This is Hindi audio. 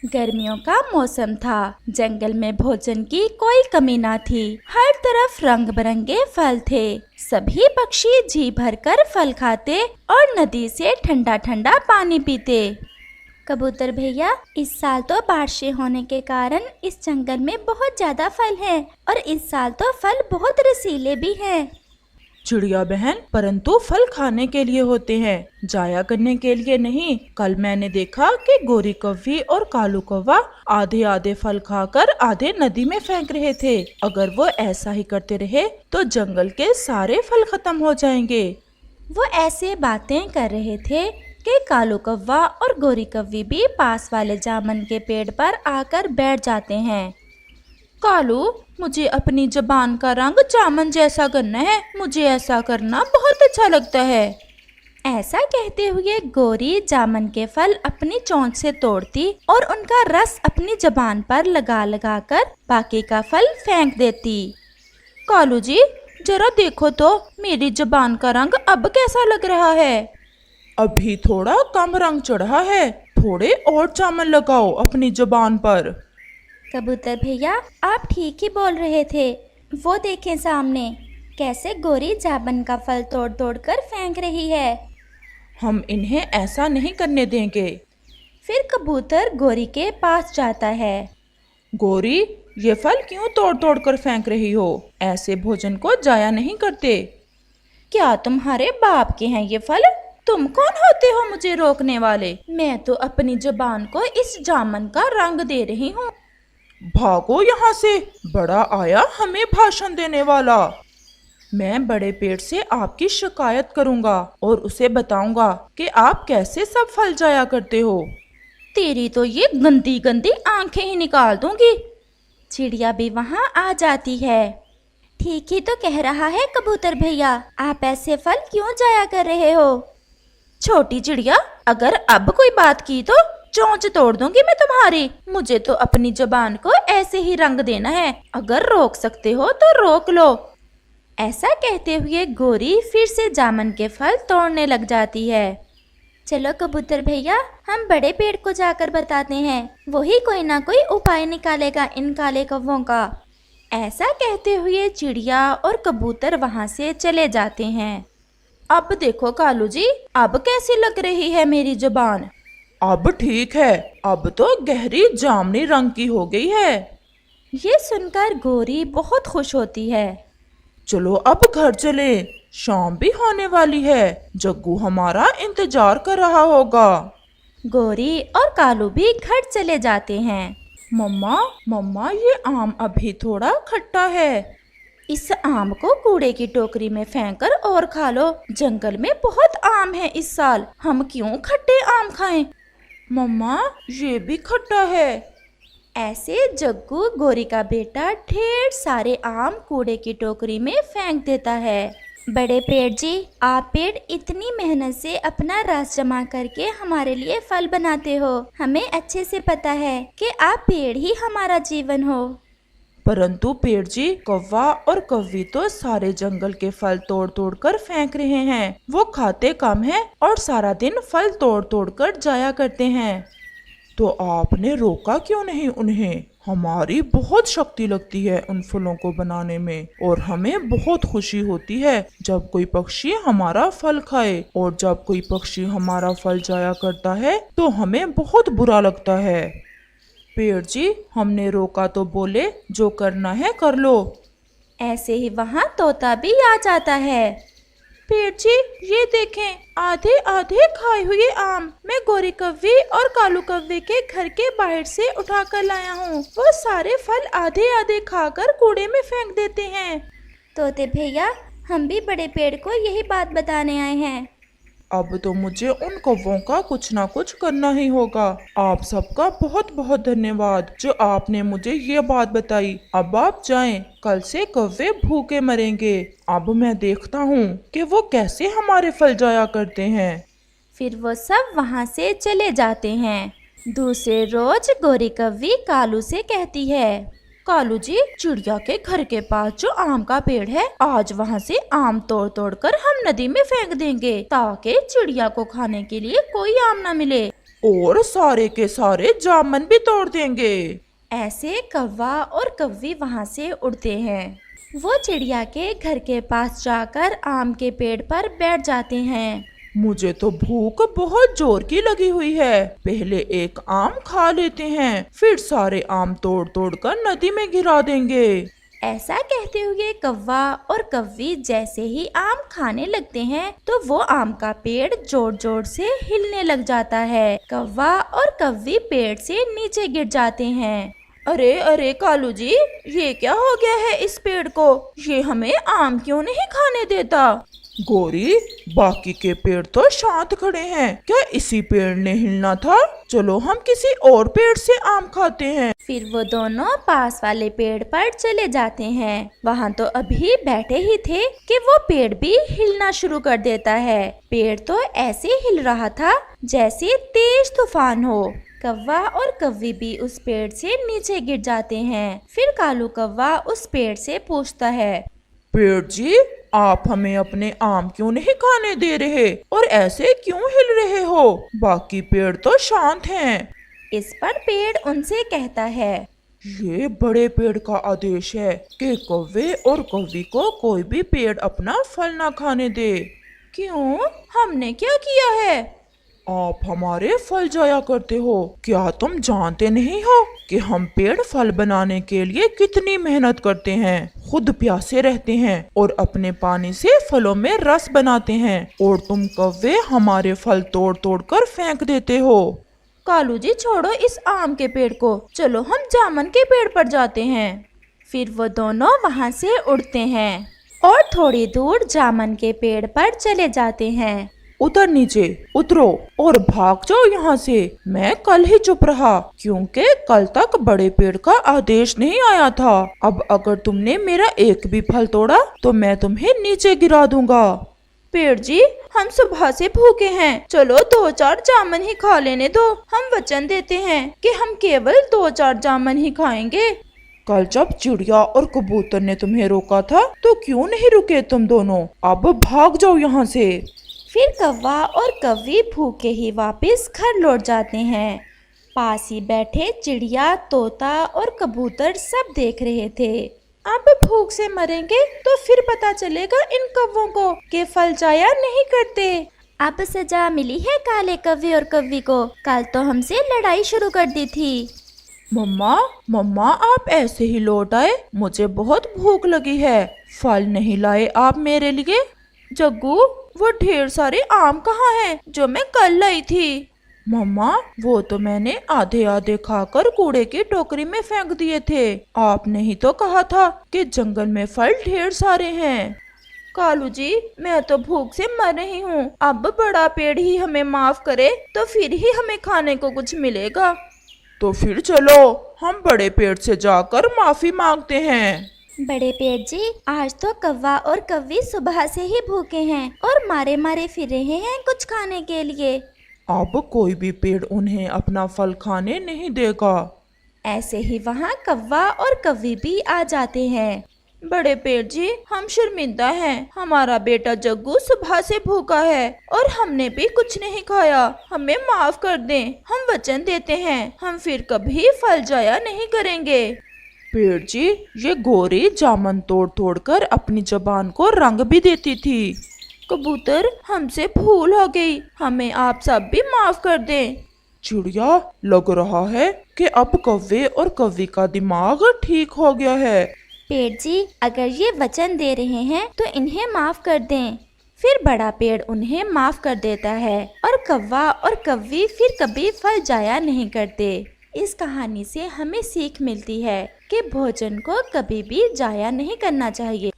गर्मियों का मौसम था। जंगल में भोजन की कोई कमी ना थी। हर तरफ रंग बिरंगे फल थे। सभी पक्षी जी भरकर फल खाते और नदी से ठंडा ठंडा पानी पीते। कबूतर भैया, इस साल तो बारिशें होने के कारण इस जंगल में बहुत ज्यादा फल हैं और इस साल तो फल बहुत रसीले भी हैं। चिड़िया बहन, परंतु फल खाने के लिए होते हैं, जाया करने के लिए नहीं। कल मैंने देखा कि गोरी कौवी और कालू कौवा आधे आधे फल खाकर आधे नदी में फेंक रहे थे। अगर वो ऐसा ही करते रहे तो जंगल के सारे फल खत्म हो जाएंगे। वो ऐसे बातें कर रहे थे कि कालू कौवा और गोरी कौवी भी पास वाले जामुन के पेड़ पर आकर बैठ जाते हैं। कालू, मुझे अपनी जबान का रंग जामुन जैसा करना है। मुझे ऐसा करना बहुत अच्छा लगता है। ऐसा कहते हुए गोरी जामुन के फल अपनी चोंच से तोड़ती और उनका रस अपनी जबान पर लगा लगा कर बाकी का फल फेंक देती। कालू जी, जरा देखो तो मेरी जबान का रंग अब कैसा लग रहा है। अभी थोड़ा कम रंग चढ़ा है। थोड़े और जामुन लगाओ अपनी जबान पर। कबूतर भैया, आप ठीक ही बोल रहे थे। वो देखें सामने कैसे गोरी जामुन का फल तोड़ तोड़ कर फेंक रही है। हम इन्हें ऐसा नहीं करने देंगे। फिर कबूतर गोरी के पास जाता है। गोरी, ये फल क्यों तोड़ तोड़ कर फेंक रही हो? ऐसे भोजन को जाया नहीं करते। क्या तुम्हारे बाप के हैं ये फल? तुम कौन होते हो मुझे रोकने वाले? मैं तो अपनी जबान को इस जामुन का रंग दे रही हूँ। भागो यहाँ से, बड़ा आया हमें भाषण देने वाला। मैं बड़े पेड़ से आपकी शिकायत करूँगा और उसे बताऊँगा कि आप कैसे सब फल जाया करते हो। तेरी तो ये गंदी गंदी आंखें ही निकाल दूंगी। चिड़िया भी वहाँ आ जाती है। ठीक ही तो कह रहा है कबूतर भैया, आप ऐसे फल क्यों जाया कर रहे हो? छोटी चिड़िया, अगर अब कोई बात की तो चोंच तोड़ दूंगी मैं तुम्हारी। मुझे तो अपनी जबान को ऐसे ही रंग देना है। अगर रोक सकते हो तो रोक लो। ऐसा कहते हुए गोरी फिर से जामुन के फल तोड़ने लग जाती है। चलो कबूतर भैया, हम बड़े पेड़ को जाकर बताते हैं, वही कोई ना कोई उपाय निकालेगा इन काले कौवों का। ऐसा कहते हुए चिड़िया और कबूतर वहां से चले जाते हैं। अब देखो कालू जी, अब कैसी लग रही है मेरी जबान? अब ठीक है। अब तो गहरी जामुनी रंग की हो गई है। ये सुनकर गोरी बहुत खुश होती है। चलो अब घर चले, शाम भी होने वाली है। जग्गू हमारा इंतजार कर रहा होगा। गोरी और कालू भी घर चले जाते हैं। मम्मा, मम्मा, ये आम अभी थोड़ा खट्टा है। इस आम को कूड़े की टोकरी में फेंककर और खा लो। जंगल में बहुत आम है इस साल, हम क्यों खट्टे आम खाएं? मम्मा, ये भी खट्टा है। ऐसे जग्गू गोरी का बेटा ढेर सारे आम कूड़े की टोकरी में फेंक देता है। बड़े पेड़ जी, आप पेड़ इतनी मेहनत से अपना रस जमा करके हमारे लिए फल बनाते हो। हमें अच्छे से पता है कि आप पेड़ ही हमारा जीवन हो। परंतु पेड़ जी, कौवा और कौवी तो सारे जंगल के फल तोड़ तोड़ कर फेंक रहे हैं। वो खाते कम हैं और सारा दिन फल तोड़ तोड़ कर जाया करते हैं। तो आपने रोका क्यों नहीं उन्हें? हमारी बहुत शक्ति लगती है उन फलों को बनाने में और हमें बहुत खुशी होती है जब कोई पक्षी हमारा फल खाए। और जब कोई पक्षी हमारा फल जाया करता है तो हमें बहुत बुरा लगता है। पेड़ जी, हमने रोका तो बोले, जो करना है कर लो। ऐसे ही वहाँ तोता भी आ जाता है। पेड़ जी, ये देखें, आधे आधे खाए हुए आम मैं गोरी कौवी और कालू कौवे के घर के बाहर से उठा कर लाया हूँ। वो सारे फल आधे आधे खाकर कूड़े में फेंक देते हैं। तोते भैया, हम भी बड़े पेड़ को यही बात बताने आए हैं। अब तो मुझे उन कौवों का कुछ ना कुछ करना ही होगा। आप सबका बहुत बहुत धन्यवाद जो आपने मुझे ये बात बताई। अब आप जाएं, कल से कौवे भूखे मरेंगे। अब मैं देखता हूँ कि वो कैसे हमारे फल जाया करते हैं। फिर वो सब वहाँ से चले जाते हैं। दूसरे रोज गोरी कौवी कालू से कहती है, कालू जी, चिड़िया के घर के पास जो आम का पेड़ है, आज वहाँ से आम तोड़ तोड़ कर हम नदी में फेंक देंगे ताकि चिड़िया को खाने के लिए कोई आम ना मिले। और सारे के सारे जामुन भी तोड़ देंगे। ऐसे कौवा और कौवी वहाँ से उड़ते हैं। वो चिड़िया के घर के पास जाकर आम के पेड़ पर बैठ जाते हैं। मुझे तो भूख बहुत जोर की लगी हुई है, पहले एक आम खा लेते हैं, फिर सारे आम तोड़ तोड़ कर नदी में गिरा देंगे। ऐसा कहते हुए कौवा और कौवी जैसे ही आम खाने लगते हैं तो वो आम का पेड़ जोर जोर से हिलने लग जाता है। कौवा और कौवी पेड़ से नीचे गिर जाते हैं। अरे अरे कालू जी, ये क्या हो गया है इस पेड़ को? ये हमें आम क्यों नहीं खाने देता? गोरी, बाकी के पेड़ तो शांत खड़े हैं, क्या इसी पेड़ ने हिलना था? चलो हम किसी और पेड़ से आम खाते हैं। फिर वो दोनों पास वाले पेड़ पर चले जाते हैं। वहाँ तो अभी बैठे ही थे कि वो पेड़ भी हिलना शुरू कर देता है। पेड़ तो ऐसे हिल रहा था जैसे तेज तूफान हो। कौवा और कौवी भी उस पेड़ से नीचे गिर जाते हैं। फिर कालू कौवा उस पेड़ से पूछता है, पेड़ जी, आप हमें अपने आम क्यों नहीं खाने दे रहे और ऐसे क्यों हिल रहे हो? बाकी पेड़ तो शांत हैं। इस पर पेड़ उनसे कहता है, ये बड़े पेड़ का आदेश है कि कौवे और कौवी को कोई भी पेड़ अपना फल ना खाने दे। क्यों? हमने क्या किया है? आप हमारे फल जाया करते हो। क्या तुम जानते नहीं हो कि हम पेड़ फल बनाने के लिए कितनी मेहनत करते हैं, खुद प्यासे रहते हैं और अपने पानी से फलों में रस बनाते हैं, और तुम कौवे हमारे फल तोड़ तोड़ कर फेंक देते हो। कालू जी, छोड़ो इस आम के पेड़ को, चलो हम जामुन के पेड़ पर जाते हैं। फिर वो दोनों वहाँ से उड़ते हैं और थोड़ी दूर जामुन के पेड़ पर चले जाते हैं। उतर नीचे उतरो और भाग जाओ यहाँ से। मैं कल ही चुप रहा क्योंकि कल तक बड़े पेड़ का आदेश नहीं आया था। अब अगर तुमने मेरा एक भी फल तोड़ा तो मैं तुम्हें नीचे गिरा दूंगा। पेड़ जी, हम सुबह से भूखे हैं, चलो 2-4 जामुन ही खा लेने दो। हम वचन देते हैं कि हम केवल 2-4 जामुन ही खाएंगे। कल जब चिड़िया और कबूतर ने तुम्हें रोका था तो क्यों नहीं रुके तुम दोनों? अब भाग जाओ यहाँ से। फिर कौवा और कौवी भूखे ही वापस घर लौट जाते हैं। पास ही बैठे चिड़िया, तोता और कबूतर सब देख रहे थे। अब भूख से मरेंगे तो फिर पता चलेगा इन कौवों को कि फल जाया नहीं करते। अब सजा मिली है काले कौवे और कौवी को, कल तो हमसे लड़ाई शुरू कर दी थी। मम्मा मम्मा, आप ऐसे ही लौट आए? मुझे बहुत भूख लगी है, फल नहीं लाए आप मेरे लिए? जग्गू, वो ढेर सारे आम कहाँ हैं जो मैं कल लाई थी? मम्मा, वो तो मैंने आधे आधे खाकर कूड़े की टोकरी में फेंक दिए थे। आपने ही तो कहा था कि जंगल में फल ढेर सारे हैं। कालू जी, मैं तो भूख से मर रही हूँ। अब बड़ा पेड़ ही हमें माफ करे तो फिर ही हमें खाने को कुछ मिलेगा। तो फिर चलो हम बड़े पेड़ से जाकर माफी मांगते हैं। बड़े पेड़ जी, आज तो कौवा और कौवी सुबह से ही भूखे हैं और मारे मारे फिर रहे हैं कुछ खाने के लिए। अब कोई भी पेड़ उन्हें अपना फल खाने नहीं देगा। ऐसे ही वहाँ कौवा और कौवी भी आ जाते हैं। बड़े पेड़ जी, हम शर्मिंदा हैं, हमारा बेटा जग्गू सुबह से भूखा है और हमने भी कुछ नहीं खाया, हमें माफ कर दें। हम वचन देते हैं हम फिर कभी फल जाया नहीं करेंगे। पेड़ जी, ये गोरी जामुन तोड़ तोड़ कर अपनी जबान को रंग भी देती थी। कबूतर, हमसे भूल हो गई, हमें आप सब भी माफ कर दें। चिड़िया, लग रहा है कि अब कौवे और कौवी का दिमाग ठीक हो गया है। पेड़ जी, अगर ये वचन दे रहे हैं तो इन्हें माफ कर दें। फिर बड़ा पेड़ उन्हें माफ कर देता है और कौवा और कौवी फिर कभी फल जाया नहीं करते। इस कहानी से हमें सीख मिलती है कि भोजन को कभी भी जाया नहीं करना चाहिए।